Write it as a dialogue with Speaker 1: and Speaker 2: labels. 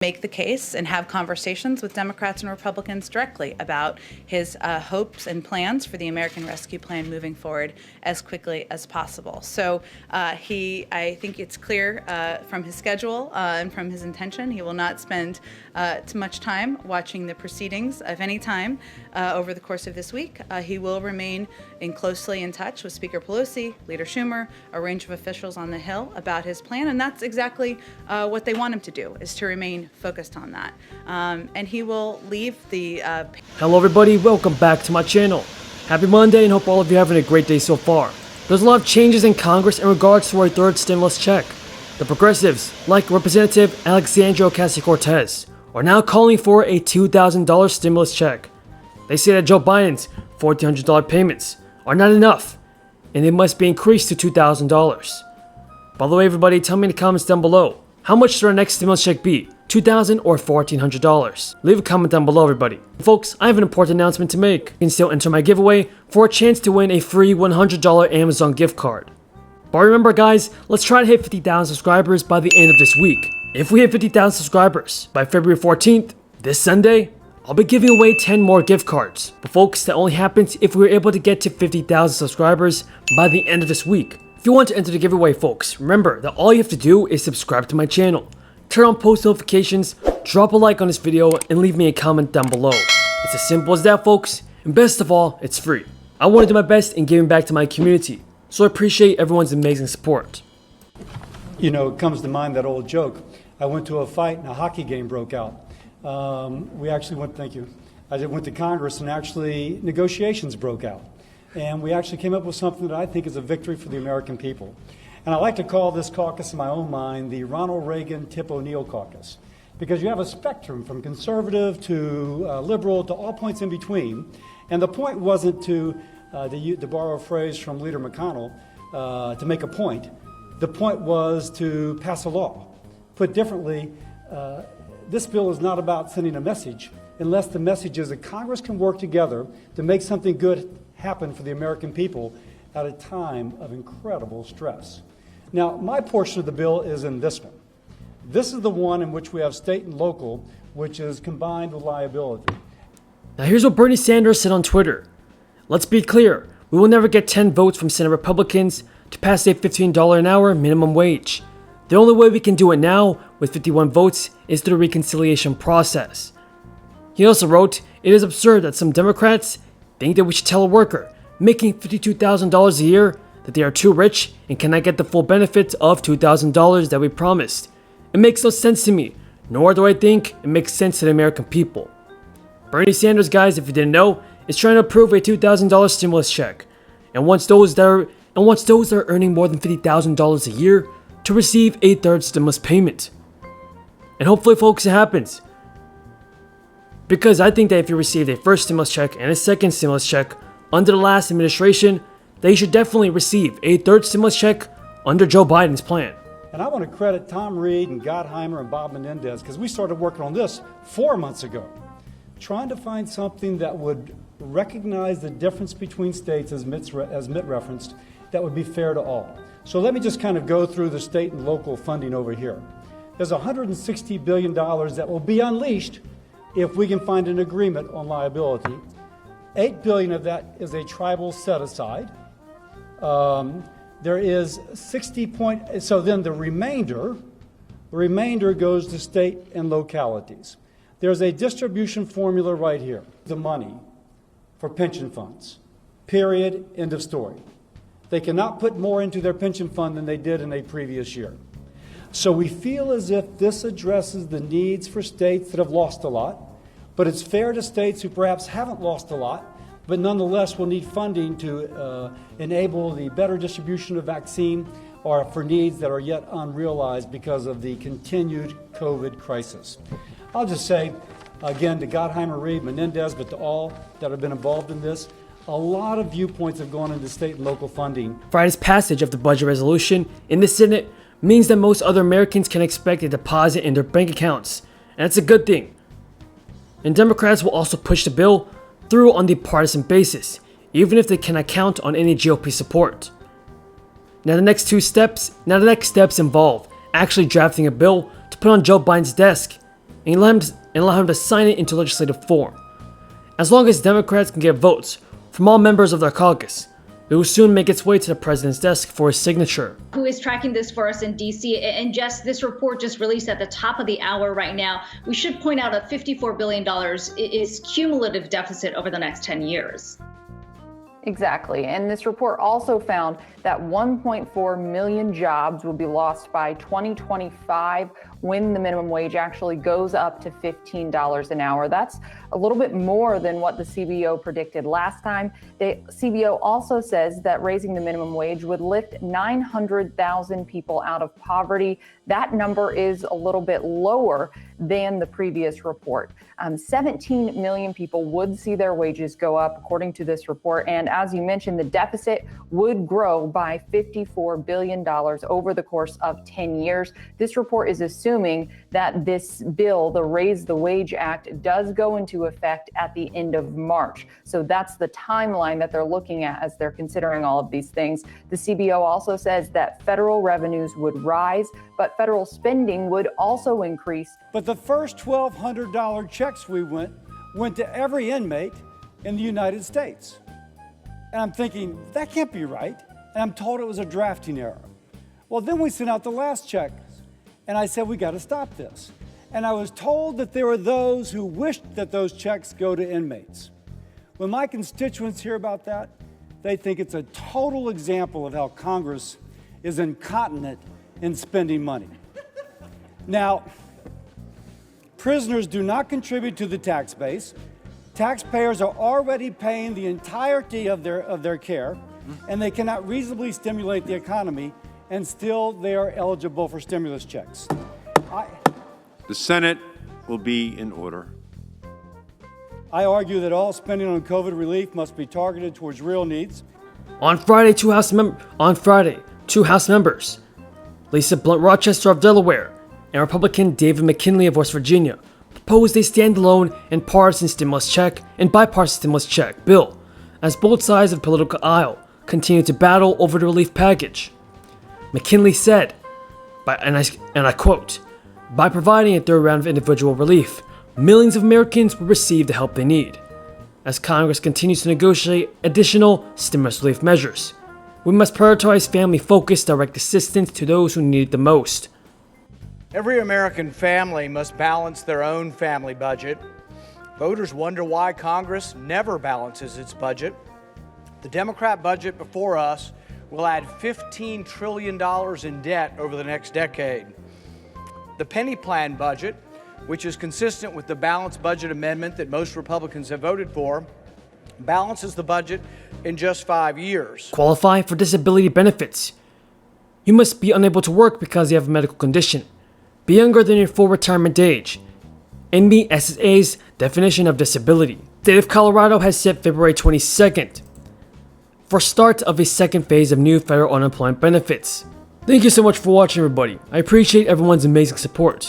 Speaker 1: make the case and have conversations with Democrats and Republicans directly about his hopes and plans for the American Rescue Plan moving forward as quickly as possible. So I think it's clear from his schedule and from his intention, he will not spend too much time watching the proceedings of any time over the course of this week. He will remain closely in touch with Speaker Pelosi, Leader Schumer, a range of officials on the Hill about his plan, and that's exactly what they want him to do, is to remain focused on that. And he will leave the...
Speaker 2: Hello everybody, welcome back to my channel. Happy Monday and hope all of you are having a great day so far. There's a lot of changes in Congress in regards to our third stimulus check. The progressives, like Representative Alexandria Ocasio-Cortez, are now calling for a $2,000 stimulus check. They say that Joe Biden's $1,400 payments are not enough, and they must be increased to $2,000. By the way, everybody, tell me in the comments down below, how much should our next stimulus check be? $2,000 or $1,400? Leave a comment down below, everybody. Folks, I have an important announcement to make. You can still enter my giveaway for a chance to win a free $100 Amazon gift card. But remember guys, let's try to hit 50,000 subscribers by the end of this week. If we hit 50,000 subscribers by February 14th, this Sunday, I'll be giving away 10 more gift cards. But folks, that only happens if we're able to get to 50,000 subscribers by the end of this week. If you want to enter the giveaway, folks, remember that all you have to do is subscribe to my channel, turn on post notifications, drop a like on this video, and leave me a comment down below. It's as simple as that, folks, and best of all, it's free. I want to do my best in giving back to my community, so I appreciate everyone's amazing support.
Speaker 3: You know, it comes to mind that old joke. I went to a fight and a hockey game broke out. We actually went, thank you, I went to Congress and actually negotiations broke out. And we actually came up with something that I think is a victory for the American people. And I like to call this caucus in my own mind the Ronald Reagan Tip O'Neill caucus, because you have a spectrum from conservative to liberal to all points in between. And the point wasn't to borrow a phrase from Leader McConnell, to make a point. The point was to pass a law. Put differently, this bill is not about sending a message unless the message is that Congress can work together to make something good happen for the American people at a time of incredible stress. Now, my portion of the bill is in this one. This is the one in which we have state and local, which is combined with liability.
Speaker 2: Now here's what Bernie Sanders said on Twitter. Let's be clear, we will never get 10 votes from Senate Republicans to pass a $15 an hour minimum wage. The only way we can do it now, with 51 votes, is through the reconciliation process. He also wrote, it is absurd that some Democrats think that we should tell a worker making $52,000 a year that they are too rich and cannot get the full benefits of $2,000 that we promised. It makes no sense to me, nor do I think it makes sense to the American people. Bernie Sanders, guys, if you didn't know, is trying to approve a $2,000 stimulus check, and wants those that are earning more than $50,000 a year to receive a third stimulus payment. And hopefully, folks, it happens. Because I think that if you received a first stimulus check and a second stimulus check under the last administration, they should definitely receive a third stimulus check under Joe Biden's plan.
Speaker 3: And I want to credit Tom Reed and Gottheimer and Bob Menendez, because we started working on this 4 months ago, trying to find something that would recognize the difference between states, as Mitt referenced, that would be fair to all. So let me just kind of go through the state and local funding over here. There's $160 billion that will be unleashed if we can find an agreement on liability. $8 billion of that is a tribal set-aside. There is 60 so then the remainder goes to state and localities. There's a distribution formula right here. The money for pension funds, period, end of story. They cannot put more into their pension fund than they did in a previous year. So we feel as if this addresses the needs for states that have lost a lot, but it's fair to states who perhaps haven't lost a lot, but nonetheless will need funding to enable the better distribution of vaccine or for needs that are yet unrealized because of the continued COVID crisis. I'll just say, again, to Gottheimer, Reed, Menendez, but to all that have been involved in this, a lot of viewpoints have gone into state and local funding.
Speaker 2: Friday's passage of the budget resolution in the Senate means that most other Americans can expect a deposit in their bank accounts, and that's a good thing. And Democrats will also push the bill through on the partisan basis, even if they cannot count on any GOP support. Now the next steps involve actually drafting a bill to put on Joe Biden's desk and allow him to sign it into legislative form. As long as Democrats can get votes from all members of their caucus, it will soon make its way to the president's desk for his signature.
Speaker 4: Who is tracking this for us in DC? And Jess, this report just released at the top of the hour right now. We should point out a $54 billion is cumulative deficit over the next 10 years.
Speaker 5: Exactly. And this report also found that 1.4 million jobs will be lost by 2025 when the minimum wage actually goes up to $15 an hour. That's a little bit more than what the CBO predicted last time. The CBO also says that raising the minimum wage would lift 900,000 people out of poverty. That number is a little bit lower than the previous report. 17 million people would see their wages go up, according to this report. And as you mentioned, the deficit would grow by $54 billion over the course of 10 years. This report is assuming that this bill, the Raise the Wage Act, does go into effect at the end of March. So that's the timeline that they're looking at as they're considering all of these things. The CBO also says that federal revenues would rise, but federal spending would also increase.
Speaker 3: But the first $1,200 checks we went to every inmate in the United States. And I'm thinking, that can't be right. And I'm told it was a drafting error. Well, then we sent out the last checks. And I said, we got to stop this. And I was told that there were those who wished that those checks go to inmates. When my constituents hear about that, they think it's a total example of how Congress is incontinent in spending money. Now, prisoners do not contribute to the tax base. Taxpayers are already paying the entirety of their care, and they cannot reasonably stimulate the economy, and still they are eligible for stimulus checks.
Speaker 6: The Senate will be in order.
Speaker 3: I argue that all spending on COVID relief must be targeted towards real needs.
Speaker 2: On Friday, two House members, Lisa Blunt Rochester of Delaware and Republican David McKinley of West Virginia, proposed a standalone and bipartisan stimulus check bill, as both sides of the political aisle continue to battle over the relief package. McKinley said, and I quote, "By providing a third round of individual relief, millions of Americans will receive the help they need. As Congress continues to negotiate additional stimulus relief measures, we must prioritize family-focused direct assistance to those who need it the most."
Speaker 7: Every American family must balance their own family budget. Voters wonder why Congress never balances its budget. The Democrat budget before us will add $15 trillion in debt over the next decade. The penny plan budget, which is consistent with the balanced budget amendment that most Republicans have voted for, balances the budget in just 5 years.
Speaker 2: Qualify for disability benefits. You must be unable to work because you have a medical condition, be younger than your full retirement age, and meet SSA's definition of disability. The state of Colorado has set February 22nd for start of a second phase of new federal unemployment benefits. Thank you so much for watching, everybody. I appreciate everyone's amazing support.